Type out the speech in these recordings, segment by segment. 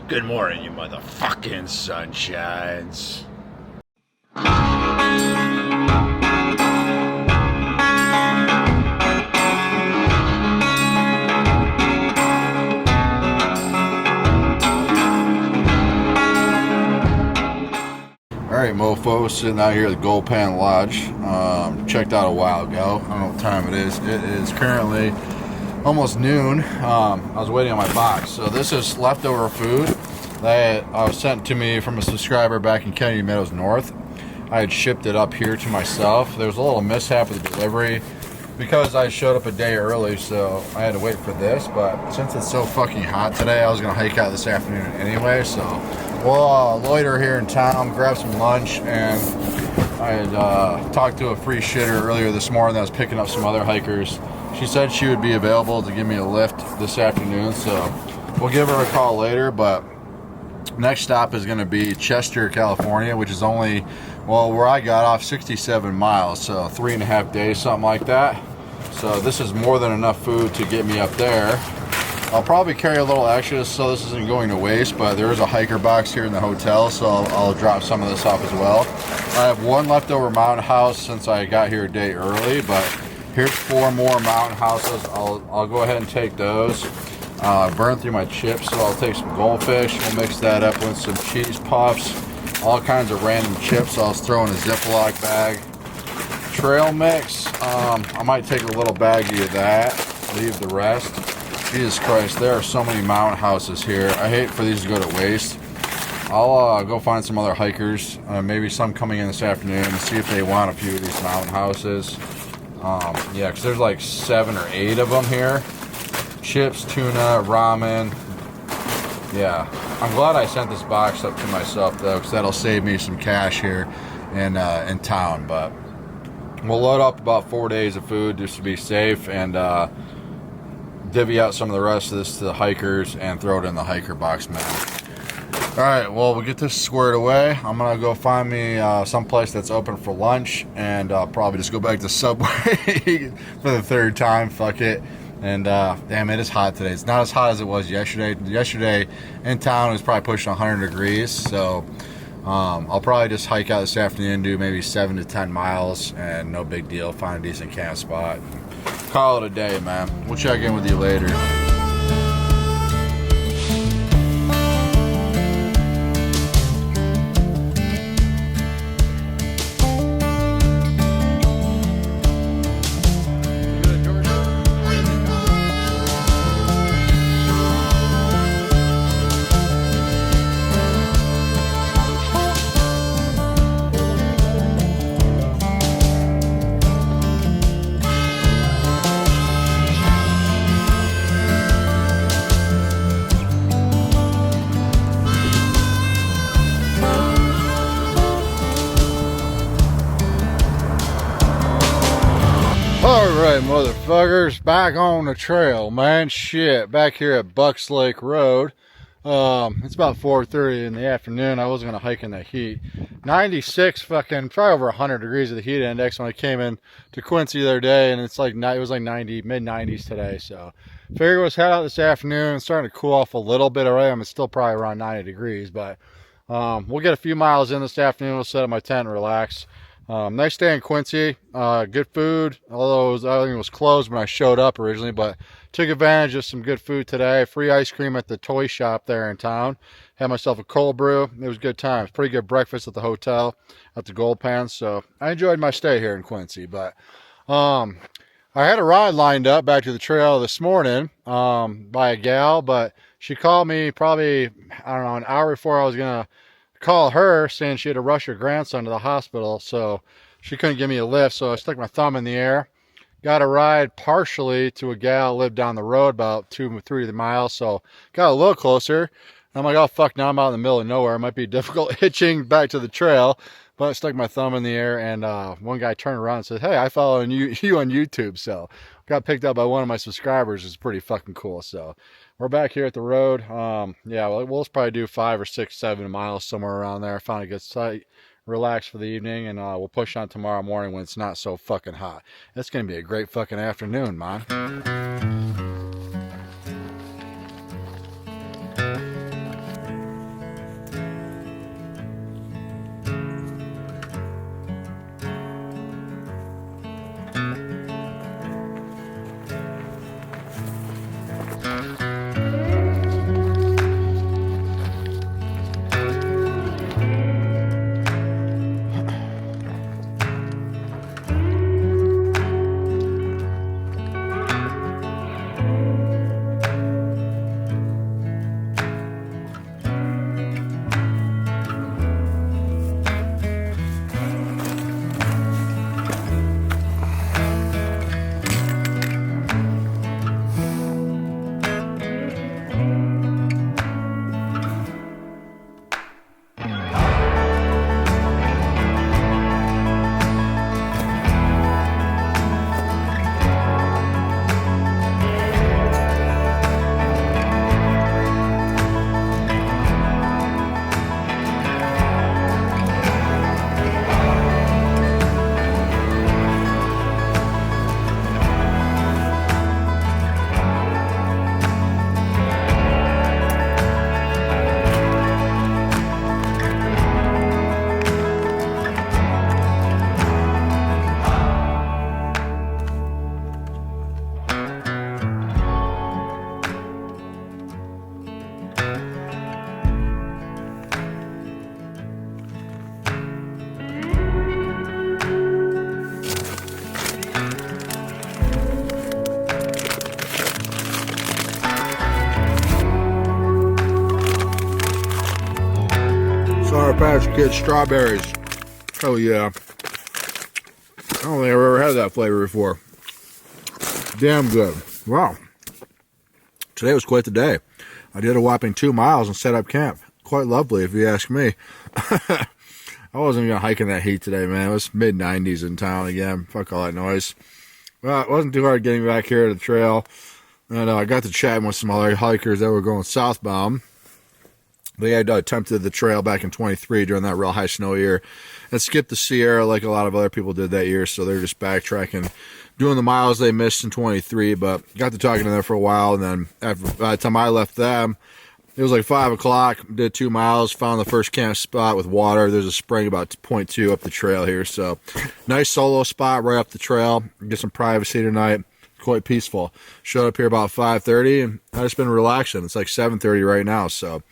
Good morning, you motherfucking sunshines. Alright, mofo, sitting out here at the Gold Pan Lodge. Checked out a while ago. I don't know what time it is. It is currently almost noon. I was waiting on my box. So this is leftover food that was sent to me from a subscriber back in Kennedy Meadows North. I had shipped it up here to myself. There was a little mishap with the delivery because I showed up a day early, so I had to wait for this. But since it's so fucking hot today, I was going to hike out this afternoon anyway, so we'll loiter here in town, grab some lunch, and I had talked to a free shitter earlier this morning that was picking up some other hikers. She said she would be available to give me a lift this afternoon, so we'll give her a call later. But next stop is going to be Chester, California, which is only, well, where I got off, 67 miles, so 3.5 days, something like that. So this is more than enough food to get me up there. I'll probably carry a little extra so this isn't going to waste, but there is a hiker box here in the hotel, so I'll drop some of this off as well. I have one leftover mountain house since I got here a day early, but here's 4 more mountain houses. I'll go ahead and take those. Burn through my chips, so I'll take some goldfish. We'll mix that up with some cheese puffs, all kinds of random chips I'll throw in a Ziploc bag. Trail mix, I might take a little baggie of that, leave the rest. Jesus Christ, there are so many mountain houses here. I hate for these to go to waste. I'll go find some other hikers, maybe some coming in this afternoon, and see if they want a few of these mountain houses. Yeah, because there's like 7 or 8 of them here. Chips, tuna, ramen. Yeah, I'm glad I sent this box up to myself though, because that'll save me some cash here in town. But we'll load up about 4 days of food just to be safe, and divvy out some of the rest of this to the hikers and throw it in the hiker box, man. Alright, well, we'll get this squared away. I'm gonna go find me someplace that's open for lunch, and probably just go back to Subway for the 3rd time. Fuck it. And damn, it is hot today. It's not as hot as it was yesterday. Yesterday in town it was probably pushing 100 degrees, so I'll probably just hike out this afternoon, do maybe 7 to 10 miles, and no big deal, find a decent camp spot. Call it a day, man. We'll check in with you later. Alright, motherfuckers, back on the trail, man. Shit, back here at Bucks Lake Road. It's about 4:30 in the afternoon. I wasn't gonna hike in the heat. 96 fucking, probably over 100 degrees of the heat index when I came in to Quincy the other day, and it's like, it was like 90, mid-90s today, so figured let's head out this afternoon. It's starting to cool off a little bit already. I'm still probably around 90 degrees, but we'll get a few miles in this afternoon. We'll set up my tent and relax. Nice day in Quincy. Good food, although I think it was closed when I showed up originally, but took advantage of some good food today. Free ice cream at the toy shop there in town. Had myself a cold brew. It was good times. Pretty good breakfast at the hotel at the Gold Pan, so I enjoyed my stay here in Quincy. But I had a ride lined up back to the trail this morning by a gal, but she called me probably, I don't know, an hour before I was going to call her, saying she had to rush her grandson to the hospital, so she couldn't give me a lift. So I stuck my thumb in the air, got a ride partially to a gal who lived down the road about 2 or 3 miles, so got a little closer. I'm like, oh fuck, now I'm out in the middle of nowhere. It might be difficult hitching back to the trail, but I stuck my thumb in the air, and one guy turned around and said, hey, I follow you on YouTube. So got picked up by one of my subscribers. It's pretty fucking cool. So we're back here at the road. Yeah, we'll probably do 5 or 6, 7 miles somewhere around there. Found a good site, relax for the evening, and we'll push on tomorrow morning when it's not so fucking hot. It's gonna be a great fucking afternoon, man. Patch Kids strawberries. Oh yeah. I don't think I've ever had that flavor before. Damn good. Wow. Today was quite the day. I did a whopping 2 miles and set up camp. Quite lovely, if you ask me. I wasn't going to hike in that heat today, man. It was mid-90s in town again. Fuck all that noise. Well, it wasn't too hard getting back here to the trail. And I got to chatting with some other hikers that were going southbound. They had attempted the trail back in 23 during that real high snow year and skipped the Sierra like a lot of other people did that year. So they're just backtracking, doing the miles they missed in 23. But got to talking to them for a while. And then by the time I left them, it was like 5 o'clock. Did 2 miles, found the first camp spot with water. There's a spring about 0.2 up the trail here. So nice solo spot right up the trail. Get some privacy tonight. Quite peaceful. Showed up here about 5:30 and I've just been relaxing. It's like 7:30 right now. So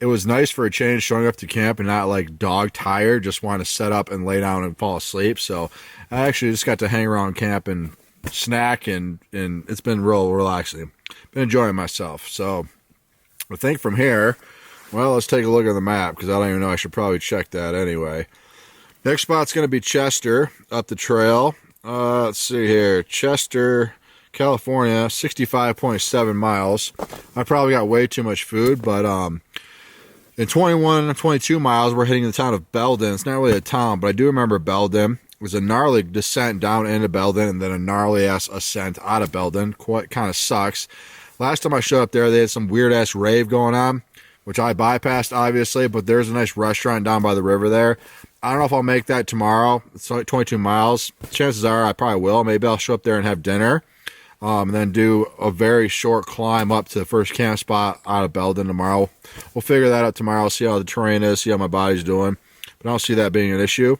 it was nice for a change, showing up to camp and not like dog tired, just want to set up and lay down and fall asleep. So I actually just got to hang around camp and snack, and it's been real relaxing. Been enjoying myself. So I think from here, well, let's take a look at the map because I don't even know. I should probably check that anyway. Next spot's going to be Chester up the trail. Let's see here. Chester, California, 65.7 miles. I probably got way too much food, but in 21 and 22 miles, we're hitting the town of Belden. It's not really a town, but I do remember Belden. It was a gnarly descent down into Belden and then a gnarly-ass ascent out of Belden. Quite kind of sucks. Last time I showed up there, they had some weird-ass rave going on, which I bypassed, obviously, but there's a nice restaurant down by the river there. I don't know if I'll make that tomorrow. It's like 22 miles. Chances are I probably will. Maybe I'll show up there and have dinner. And then do a very short climb up to the first camp spot out of Belden tomorrow. We'll figure that out tomorrow, see how the terrain is, see how my body's doing. But I don't see that being an issue.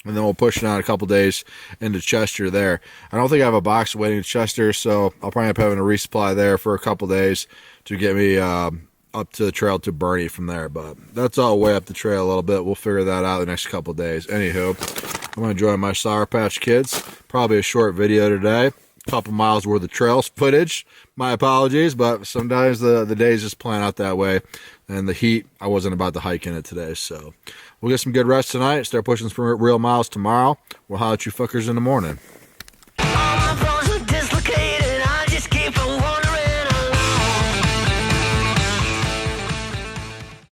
And then we'll push it on a couple days into Chester there. I don't think I have a box waiting in Chester, so I'll probably end up having a resupply there for a couple days to get me up to the trail to Bernie from there. But that's all way up the trail a little bit. We'll figure that out the next couple of days. Anywho, I'm enjoying my Sour Patch Kids. Probably a short video today. Couple miles worth of trails footage. My apologies, but sometimes the days just plan out that way. And the heat, I wasn't about to hike in it today. So we'll get some good rest tonight. Start pushing some real miles tomorrow. We'll holler at you fuckers in the morning.